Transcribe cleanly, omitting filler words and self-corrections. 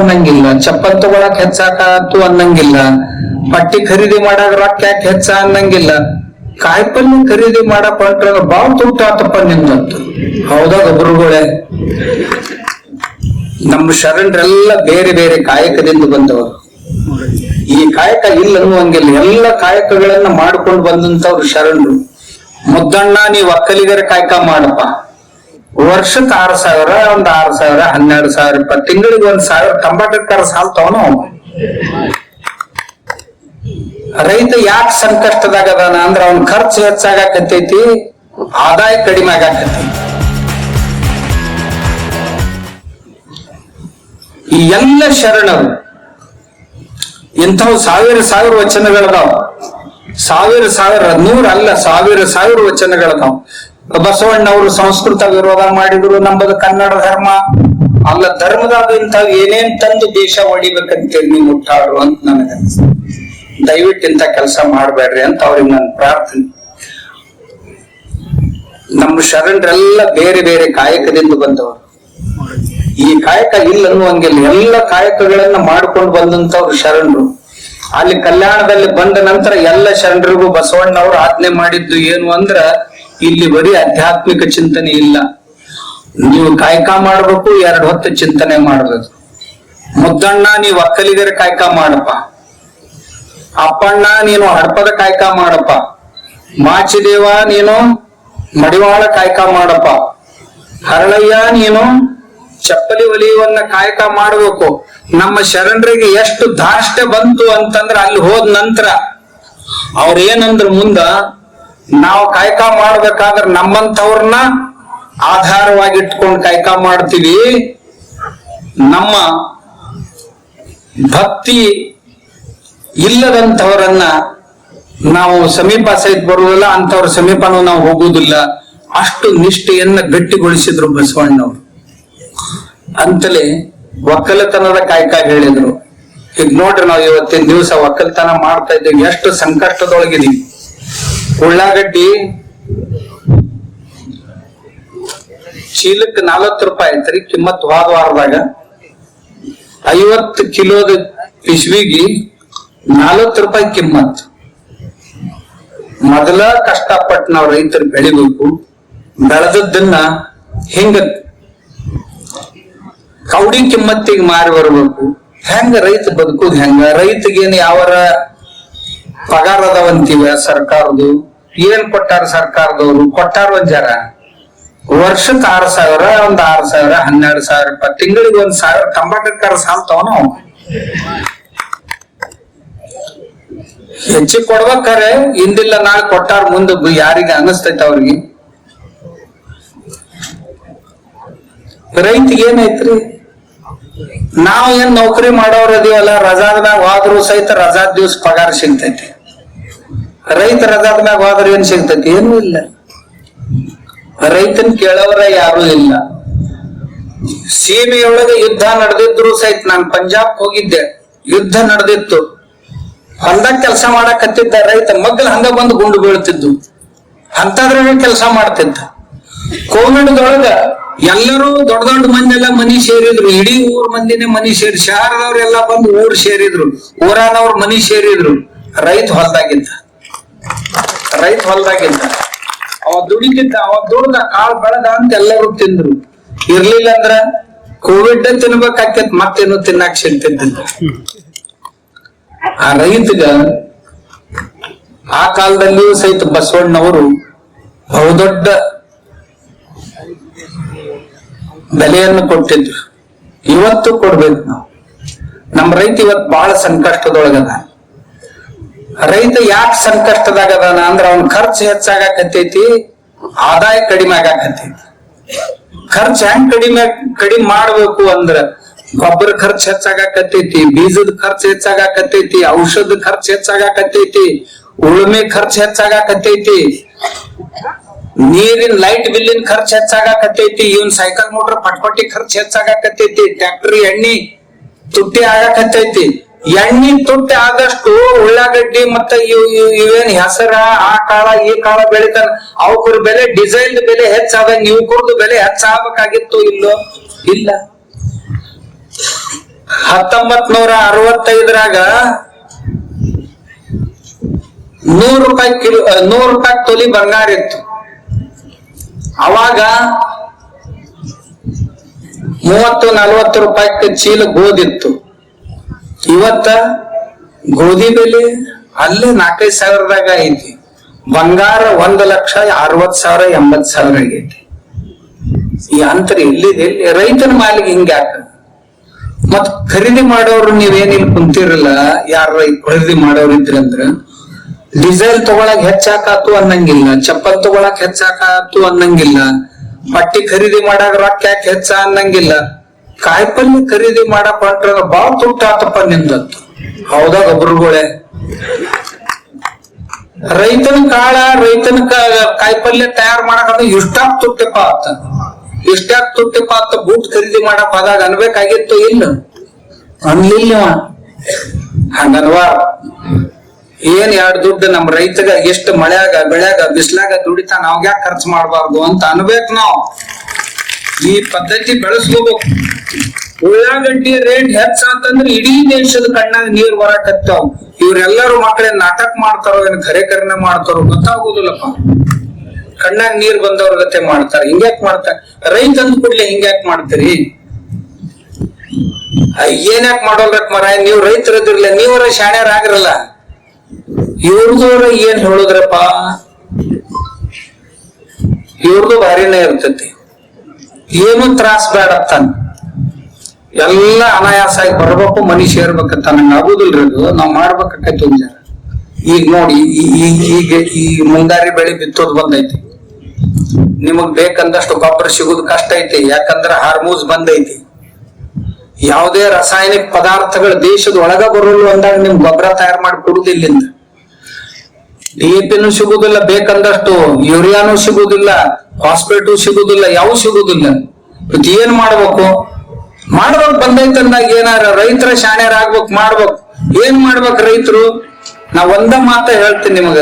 ಅನ್ನಂಗಿಲ್ಲ, ಚಪ್ಪಲ್ ತಗೊಳಕ್ ಹೆಚ್ಚಾಕತ್ತು ಅನ್ನಂಗಿಲ್ಲ, ಪಟ್ಟಿ ಖರೀದಿ ಮಾಡಾಕ ರೊಕ್ಕ ಯಾಕೆ ಹೆಚ್ಚ ಅನ್ನಂಗಿಲ್ಲ. ಕಾಯಿಪಲ್ಯ ಖರೀದಿ ಮಾಡಕ್ ಹೊಂಟ್ರ ಬಾಳ ತುಟ್ಟ ಆತಪ್ಪ ನಿಮ್ದಂತ. ಹೌದಾ ಒಬ್ರುಗಳೇ? ನಮ್ಮ ಶರಣರೆಲ್ಲ ಬೇರೆ ಬೇರೆ ಕಾಯಕದಿಂದ ಬಂದವರು. ಈ ಕಾಯಕ ಇಲ್ಲ ಅನ್ನುವಂಗಿಲ್ಲ, ಎಲ್ಲ ಕಾಯಕಗಳನ್ನ ಮಾಡ್ಕೊಂಡು ಬಂದಂತವ್ರು ಶರಣರು. ಮುದ್ದಣ್ಣ ನೀವ್ ಒಕ್ಕಲಿಗರ ಕಾಯಕ ಮಾಡಪ್ಪ, ವರ್ಷಕ್ಕೆ 6,000, ಒಂದ್ 6,000, 12,000 ರೂಪಾಯಿ, ತಿಂಗಳಿಗೆ 1,000 ತಂಬಾಕರ ಸಾಲ ತವನು. ರೈತ ಯಾಕೆ ಸಂಕಷ್ಟದಾಗದಾನ ಅಂದ್ರ ಅವನ್ ಖರ್ಚು ಹೆಚ್ಚಾಗಕತ್ತೈತಿ, ಆದಾಯ ಕಡಿಮೆ ಆಗಾಕತ್ತೈತಿ. ಈ ಎಲ್ಲ ಶರಣರು ಇಂಥವು ಸಾವಿರ ವಚನಗಳದಾವ. ನೂರ ಅಲ್ಲ, ಸಾವಿರ ವಚನಗಳದಾವ. ಬಸವಣ್ಣವರು ಸಂಸ್ಕೃತ ವಿರೋಧ ಮಾಡಿದ್ರು, ನಮ್ಮದು ಕನ್ನಡ ಧರ್ಮ ಅಲ್ಲ, ಧರ್ಮದಾಗ ಇಂಥವ್ ಏನೇನ್ ತಂದು ದೇಶ ಹೊಡಿಬೇಕಂತೇಳಿ ನೀವು ಮುಟ್ಟಾಡ್ರು ಅಂತ ನನಗೆ ದಯವಿಟ್ಟು ಇಂಥ ಕೆಲಸ ಮಾಡ್ಬೇಡ್ರಿ ಅಂತ ಅವ್ರಿಗೆ ನನ್ನ ಪ್ರಾರ್ಥನೆ. ನಮ್ಮ ಶರಣರೆಲ್ಲ ಬೇರೆ ಬೇರೆ ಕಾಯಕದಿಂದ ಬಂದವರು. ಈ ಕಾಯಕ ಇಲ್ಲ ಅನ್ನುವಂಗಿಲ್ಲ, ಎಲ್ಲ ಕಾಯಕಗಳನ್ನ ಮಾಡ್ಕೊಂಡು ಬಂದಂತವ್ರು ಶರಣರು. ಅಲ್ಲಿ ಕಲ್ಯಾಣದಲ್ಲಿ ಬಂದ ನಂತರ ಎಲ್ಲ ಶರಣರಿಗೂ ಬಸವಣ್ಣವರು ಆಜ್ಞೆ ಮಾಡಿದ್ದು ಏನು ಅಂದ್ರ, ಇಲ್ಲಿ ಬರೀ ಆಧ್ಯಾತ್ಮಿಕ ಚಿಂತನೆ ಇಲ್ಲ, ನೀವು ಕಾಯಕ ಮಾಡ್ಬೇಕು, 2 ಹೊತ್ತು ಚಿಂತನೆ ಮಾಡ್ಬೇಕು. ಮುದ್ದಣ್ಣ ನೀವು ಒಕ್ಕಲಿಗರ ಕಾಯಕ ಮಾಡಪ್ಪ, ಅಪ್ಪಣ್ಣ ನೀನು ಹಡಪದ ಕಾಯಕ ಮಾಡಪ್ಪ, ಮಾಚಿದೇವ ನೀನು ಮಡಿವಾಳ ಕಾಯಕ ಮಾಡಪ್ಪ, ಹರಳಯ್ಯ ನೀನು ಚಪ್ಪಲಿ ಒಲಿಯುವನ್ನ ಕಾಯಕ ಮಾಡ್ಬೇಕು. ನಮ್ಮ ಶರಣರಿಗೆ ಎಷ್ಟು ಧಾರ್ಷ್ಟ್ಯ ಬಂತು ಅಂತಂದ್ರ ಅಲ್ಲಿ ಹೋದ ನಂತರ ಅವ್ರೇನಂದ್ರ ಮುಂದ ನಾವು ಕಾಯಕ ಮಾಡ್ಬೇಕಾದ್ರ ನಮ್ಮಂತವ್ರನ್ನ ಆಧಾರವಾಗಿ ಇಟ್ಕೊಂಡು ಕಾಯಕ ಮಾಡ್ತೀವಿ, ನಮ್ಮ ಭಕ್ತಿ ಇಲ್ಲದಂತವರನ್ನ ನಾವು ಸಮೀಪ ಸಹಿತ ಬರುವುದಿಲ್ಲ, ಅಂತವ್ರ ಸಮೀಪನೂ ನಾವು ಹೋಗುವುದಿಲ್ಲ. ಅಷ್ಟು ನಿಷ್ಠೆಯನ್ನ ಗಟ್ಟಿಗೊಳಿಸಿದ್ರು ಬಸವಣ್ಣವರು. ಅಂತಲೇ ಒಕ್ಕಲತನದ ಕಾಯಕ ಹೇಳಿದ್ರು. ಈಗ ನೋಡ್ರಿ, ನಾವು ಇವತ್ತಿನ ದಿವಸ ಒಕ್ಕಲತನ ಮಾಡ್ತಾ ಇದ್ದೀವಿ, ಎಷ್ಟು ಸಂಕಷ್ಟದೊಳಗಿದೀವಿ. ಉಳ್ಳಾಗಡ್ಡಿ ಚೀಲಕ್ಕೆ 40 ರೂಪಾಯಿ ಐತ್ರಿ ಕಿಮ್ಮತ್. ವಾರದಾಗ 50 ಕಿಲೋದ ಪಿಶ್ವಿಗೆ 40 ರೂಪಾಯಿ ಕಿಮ್ಮತ್. ಮೊದಲ ಕಷ್ಟಪಟ್ಟು ನಾವು ರೈತರು ಬೆಳಿಬೇಕು, ಬೆಳೆದದ್ದನ್ನ ಹಿಂಗ ಕೌಡಿ ಕಿಮ್ಮತ್ತಿಗೆ ಮಾರಿ ಬರ್ಬೇಕು. ಹೆಂಗ ರೈತ ಬದುಕುದು ಹೆಂಗ? ರೈತಗೇನು ಯಾವರ ಪಗಾರ ಅದಾವಂತೀವ ಸರ್ಕಾರದು? ಏನ್ ಕೊಟ್ಟಾರ ಸರ್ಕಾರದವ್ರು? ಕೊಟ್ಟಾರ ಒಂದ್ ಜರ. ವರ್ಷಕ್ಕೆ 6,000, ಒಂದ್ 6,000, 12,000 ರೂಪಾಯಿ, ತಿಂಗಳಿಗೆ 1,000 ತಂಬಾಕರ ಸಾಲ ತವನು. ಹೆಚ್ಚಿಗೆ ಕೊಡ್ಬೇಕಾರೆ ಇಂದಿಲ್ಲ ನಾಳೆ ಕೊಟ್ಟಾರ, ಮುಂದೆ ಯಾರಿಗೆ ಅನಿಸ್ತೈತ ಅವ್ರಿಗೆ? ರೈತಿಗೆ ಏನೈತ್ರಿ? ನಾವ್ ಏನ್ ನೌಕರಿ ಮಾಡೋರ್ ಅದೀವಲ್ಲ, ರಜಾದ್ಮ್ಯಾಗ ಹೋದ್ರು ಸಹಿತ ರಜಾದ ದಿವ್ಸ ಪಗಾರ ಸಿಗ್ತೈತಿ. ರೈತ ರಜಾದ್ಮ್ಯಾಗ ಹೋದ್ರ ಏನ್ ಸಿಗ್ತೈತಿ? ಏನೂ ಇಲ್ಲ. ರೈತನ್ ಕೇಳೋರ ಯಾರು ಇಲ್ಲ. ಸೀಮೆಯೊಳಗೆ ಯುದ್ಧ ನಡೆದಿದ್ರು ಸಹಿತ, ನಾನು ಪಂಜಾಬ್ ಹೋಗಿದ್ದೆ, ಯುದ್ಧ ನಡೆದಿತ್ತು, ಹೊಲ್ದಾಗ ಕೆಲಸ ಮಾಡಕತ್ತಿದ್ದ ರೈತ ಮಗ್ಗಲ್ ಹಂಗ ಬಂದು ಗುಂಡು ಬೀಳ್ತಿದ್ದು, ಅಂತದ್ರಾಗ ಕೆಲಸ ಮಾಡ್ತಿದ್ದ. ಕೋವಿಡ್ದೊಳಗ ಎಲ್ಲರೂ ದೊಡ್ಡ ದೊಡ್ಡ ಮಂದಿ ಎಲ್ಲ ಮನಿ ಸೇರಿದ್ರು, ಇಡೀ ಊರ್ ಮಂದಿನೇ ಮನಿ ಸೇರಿ, ಶಹರದವ್ರೆಲ್ಲ ಬಂದು ಊರ್ ಸೇರಿದ್ರು, ಊರಾನವ್ರ ಮನಿ ಸೇರಿದ್ರು. ರೈತ ಹೊಲ್ದಾಗಿದ್ದ, ಅವ ದುಡಿತಿದ್ದ, ಅವ ದುಡ್ದ ಕಾಳು ಬೆಳೆದ ಅಂತ ಎಲ್ಲರೂ ತಿಂದ್ರು. ಇರ್ಲಿಲ್ಲ ಅಂದ್ರ ಕೋವಿಡ್ ತಿನ್ಬೇಕಾಕೇತ್, ಮತ್ತೇನು ತಿನ್ನಾಕ್ ಸಿಗ್ತಿದ್ದಿಲ್ಲ. ಆ ರೈತಗ ಆ ಕಾಲದಲ್ಲಿಯೂ ಸಹಿತ ಬಸವಣ್ಣವರು ಬಹುದೊಡ್ಡ ಬೆಲೆಯನ್ನು ಕೊಟ್ಟಿದ್ರು. ಇವತ್ತು ಕೊಡ್ಬೇಕು ನಾವು. ನಮ್ಮ ರೈತ ಇವತ್ತು ಬಹಳ ಸಂಕಷ್ಟದೊಳಗದ. ರೈತ ಯಾಕೆ ಸಂಕಷ್ಟದಾಗದಾನ ಅಂದ್ರ ಅವನ್ ಖರ್ಚು ಹೆಚ್ಚಾಗಕತ್ತೈತಿ, ಆದಾಯ ಕಡಿಮೆ ಆಗಾಕತ್ತೈತಿ. ಖರ್ಚು ಹೆಂಗ್ ಕಡಿಮೆ ಮಾಡ್ಬೇಕು ಅಂದ್ರ, ಗೊಬ್ಬರ ಖರ್ಚು ಹೆಚ್ಚಾಗಕತ್ತೈತಿ, ಬೀಜದ ಖರ್ಚು ಹೆಚ್ಚಾಗಕತ್ತೈತಿ, ಔಷಧ ಖರ್ಚು ಹೆಚ್ಚಾಗಕತ್ತೈತಿ, ಉಳುಮೆ ಖರ್ಚು ಹೆಚ್ಚಾಗಕತ್ತೈತಿ, ನೀರಿನ ಲೈಟ್ ಬಿಲ್ಲಿನ ಖರ್ಚು ಹೆಚ್ಚಾಗಕತ್ತೈತಿ, ಇವನ್ ಸೈಕಲ್ ಮೋಟರ್ ಪಟ್ಪಟ್ಟಿ ಖರ್ಚು ಹೆಚ್ಚಾಗಕತ್ತೈತಿ, ಟ್ರ್ಯಾಕ್ಟರ್ ಎಣ್ಣಿ ತುಟ್ಟಿ ಆಗಾಕತ್ತೈತಿ. ಎಣ್ಣಿ ತುಟ್ಟಿ ಆದಷ್ಟು ಉಳ್ಳಾಗಡ್ಡಿ ಮತ್ತ ಇವೇನ್ ಹೆಸರ ಆ ಕಾಳ ಈ ಕಾಳ ಬೆಳಿತಾನ, ಅವಕ್ರ ಬೆಲೆ, ಡಿಸೈಲ್ ಬೆಲೆ ಹೆಚ್ಚಾದಂಗ ಇವಕ್ರದ್ದು ಬೆಲೆ ಹೆಚ್ಚಾಗಬೇಕಾಗಿತ್ತು. ಇಲ್ಲ. 1965 100 ರೂಪಾಯಿ ತೊಲಿ ಬಂಗಾರ ಇತ್ತು. ಅವಾಗ 30-40 ರೂಪಾಯಿ ಚೀಲ ಗೋಧಿತ್ತು. ಇವತ್ತ ಗೋಧಿ ಬೆಲೆ ಅಲ್ಲೇ 4-5 ಸಾವಿರದಾಗ ಐತಿ. ಬಂಗಾರ 1,60,000 80,000 ಆಗೈತಿ. ಈ ಅಂತರ ಎಲ್ಲಿದೆ? ರೈತನ ಮಾಲಿಗೆ ಹಿಂಗ್ಯಾಕ? ಮತ್ ಖರೀದಿ ಮಾಡೋರು ನೀವೇನಿಲ್ ಕುಂತಿರಲ್ಲ, ಯಾರ ಖರೀದಿ ಮಾಡೋರು ಇದ್ರಂದ್ರ ಡೀಸೆಲ್ ತಗೊಳಕ್ ಹೆಚ್ಚಾಕಾತು ಅನ್ನಂಗಿಲ್ಲ, ಚಪ್ಪಲ್ ತಗೊಳಕ್ ಹೆಚ್ಚಾಕಾತು ಅನ್ನಂಗಿಲ್ಲ, ಬಟ್ಟಿ ಖರೀದಿ ಮಾಡಾಕ ರೊಕ್ಕ ಯಾಕೆ ಹೆಚ್ಚ ಅನ್ನಂಗಿಲ್ಲ. ಕಾಯಿಪಲ್ಯ ಖರೀದಿ ಮಾಡಕ್ ಹೊಂಟ್ರ ಬಾಳ ತುಟ್ಟ ಆತಪ್ಪ ನಿಂದತ್ತು. ಹೌದಾ ಒಬ್ರುಗಳೇ? ರೈತನ ಕಾಳ, ರೈತನ ಕಾಯಿಪಲ್ಯ ತಯಾರು ಮಾಡಕ್ ಇಷ್ಟಾಕ್ ತುಟ್ಟಪ್ಪ ಆತ, ಇಷ್ಟಾಕ್ ತುಟ್ಟಪ್ಪ ಆತ. ಬೂಟ್ ಖರೀದಿ ಮಾಡಕ್ ಹೋದಾಗ ಅನ್ಬೇಕಾಗಿತ್ತು ಇಲ್ಲ? ಅನ್ಲಿಲ್ಲ. ಹಂಗನ್ವಾ ಏನ್ 2 ದುಡ್ಡು ನಮ್ ರೈತಗ ಎಷ್ಟು ಮಳ್ಯಾಗ ಬೆಳ್ಯಾಗ ಬಿಸ್ಲಾಗ ದುಡಿತಾನ, ಅವಾಗ ಯಾಕೆ ಖರ್ಚು ಮಾಡ್ಬಾರ್ದು ಅಂತ ಅನ್ಬೇಕು. ನಾವು ಈ ಪದ್ಧತಿ ಬೆಳೆಸ್ಕೋಬೇಕು. ಉಳ್ಳಾಗಡ್ಡಿ ರೇಟ್ ಹೆಚ್ಚಾತಂದ್ರೆ ಇಡೀ ದೇಶದ ಕಣ್ಣಾಗ ನೀರ್ ಬರಕತ್ತಾವ. ಇವ್ರೆಲ್ಲರೂ ಮಕ್ಕಳೇನ್ ನಾಟಕ ಮಾಡ್ತಾರೋ ಏನ್ ಖರೆ ಮಾಡ್ತಾರೋ ಗೊತ್ತಾಗುದಿಲ್ಲಪ್ಪ. ಕಣ್ಣಾಗ ನೀರ್ ಬಂದವ್ರ ಗತೆ ಮಾಡ್ತಾರ. ಹಿಂಗ್ಯಾಕ್ ಮಾಡ್ತಾರ? ರೈತ ಅಂದ್ ಕೂಡ್ಲೆ ಹಿಂಗ್ಯಾಕ್ ಮಾಡ್ತೀರಿ? ಏನ್ಯಾಕ್ ಮಾಡೋಲ್ರಕ್ ಮರ? ನೀವ್ ರೈತರದಿರ್ಲ, ನೀವರ ಶಾಣ್ಯಾರ ಆಗಿರಲ್ಲ. ಇವ್ರದವ್ರ ಏನ್ ಹೇಳುದ್ರಪ್ಪ, ಇವ್ರದು ಭಾರಿನೇ ಇರ್ತೈತಿ. ಏನು ತ್ರಾಸ ಬೇಡತ್ತಾನ, ಎಲ್ಲ ಅನಾಯಾಸ ಆಗಿ ಬರ್ಬೇಕು, ಮನಿ ಸೇರ್ಬೇಕಂತ ನಂಗೆ ಆಗುದಿಲ್ರಿ. ಅದು ನಾವ್ ಮಾಡ್ಬೇಕಾಕೈತಿ ಒಂದ್ ಜನ. ಈಗ ನೋಡಿ, ಈಗ ಈ ಮುಂಗಾರಿ ಬೆಳೆ ಬಿತ್ತೋದ್ ಬಂದೈತಿ. ನಿಮಗ್ ಬೇಕಂದಷ್ಟು ಗೊಬ್ಬರ ಸಿಗುದು ಕಷ್ಟ ಐತಿ, ಯಾಕಂದ್ರ ಹಾರ್ಮೋನ್ಸ್ ಬಂದೈತಿ. ಯಾವುದೇ ರಾಸಾಯನಿಕ ಪದಾರ್ಥಗಳು ದೇಶದ ಒಳಗ ಬರೋಲ್ಲ ಅಂದಾಗ ನಿಮ್ ಗೊಬ್ಬರ ತಯಾರು ಮಾಡಿ ಕೊಡುದಿಲ್ಲಿಂದ. DAPನೂ ಸಿಗುದಿಲ್ಲ ಬೇಕಂದಷ್ಟು, ಯೂರಿಯಾನು ಸಿಗುದಿಲ್ಲ, ಫಾಸ್ಫೇಟು ಸಿಗುದಿಲ್ಲ, ಯಾವ ಸಿಗುದಿಲ್ಲ. ಏನ್ ಮಾಡ್ಬೇಕು ಬಂದೈತಂದಾಗ ಏನಾರ ರೈತರ ಶಾಣ್ಯರಾಗ್ಬೇಕು, ಮಾಡ್ಬೇಕು. ಏನ್ ಮಾಡ್ಬೇಕು ರೈತರು? ನಾ ಒಂದ ಮಾತ ಹೇಳ್ತೀನಿ ನಿಮಗ,